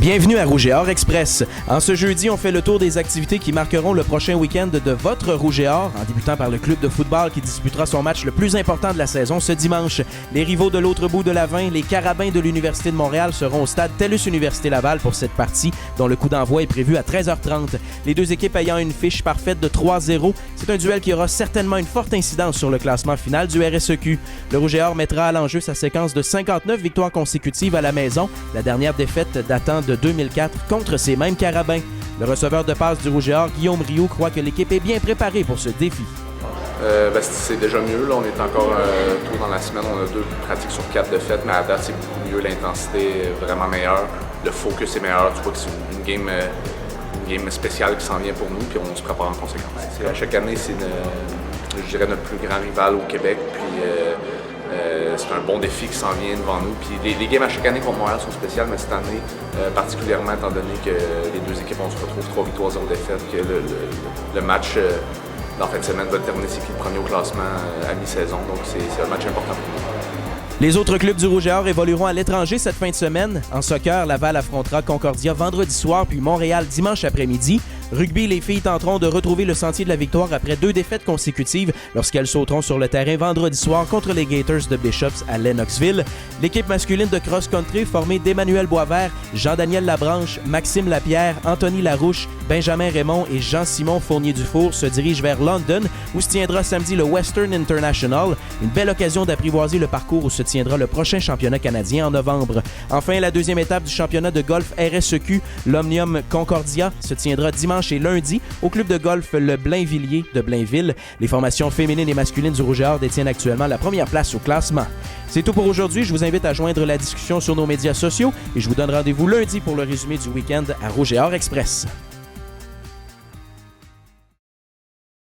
Bienvenue à Rouge et Or Express. En ce jeudi, on fait le tour des activités qui marqueront le prochain week-end de votre Rouge et Or, en débutant par le club de football qui disputera son match le plus important de la saison ce dimanche. Les rivaux de l'autre bout de la 20, les Carabins de l'Université de Montréal, seront au stade TELUS Université Laval pour cette partie, dont le coup d'envoi est prévu à 13h30. Les deux équipes ayant une fiche parfaite de 3-0, c'est un duel qui aura certainement une forte incidence sur le classement final du RSEQ. Le Rouge et Or mettra à l'enjeu sa séquence de 59 victoires consécutives à la maison, la dernière défaite datant de 2004 contre ces mêmes Carabins. Le receveur de passe du Rouge et Or, Guillaume Rioux, croit que l'équipe est bien préparée pour ce défi. C'est déjà mieux. Là, on est encore tôt dans la semaine. On a 2 pratiques sur 4 de fait, mais à date, c'est beaucoup mieux. L'intensité est vraiment meilleure. Le focus est meilleur. Tu vois que c'est une game spéciale qui s'en vient pour nous, puis on se prépare en conséquence. À chaque année, c'est je dirais notre plus grand rival au Québec. Puis c'est un bon défi qui s'en vient devant nous. Puis les games à chaque année contre Montréal sont spéciales, mais cette année, particulièrement étant donné que les deux équipes, on se retrouve 3 victoires, 0 défaites, que le match en fin de semaine va déterminer c'est qui le premier au classement à mi-saison. Donc c'est un match important pour nous. Les autres clubs du Rouge et Or évolueront à l'étranger cette fin de semaine. En soccer, Laval affrontera Concordia vendredi soir, puis Montréal dimanche après-midi. Rugby, les filles tenteront de retrouver le sentier de la victoire après 2 défaites consécutives lorsqu'elles sauteront sur le terrain vendredi soir contre les Gators de Bishops à Lennoxville. L'équipe masculine de cross-country formée d'Emmanuel Boisvert, Jean-Daniel Labranche, Maxime Lapierre, Anthony Larouche, Benjamin Raymond et Jean-Simon Fournier-Dufour se dirige vers London où se tiendra samedi le Western International, une belle occasion d'apprivoiser le parcours où se tiendra le prochain championnat canadien en novembre. Enfin, la deuxième étape du championnat de golf RSEQ, l'Omnium Concordia, se tiendra dimanche et lundi au club de golf Le Blainvilliers de Blainville. Les formations féminines et masculines du Rouge et Or détiennent actuellement la première place au classement. C'est tout pour aujourd'hui. Je vous invite à joindre la discussion sur nos médias sociaux et je vous donne rendez-vous lundi pour le résumé du week-end à Rouge et Or Express.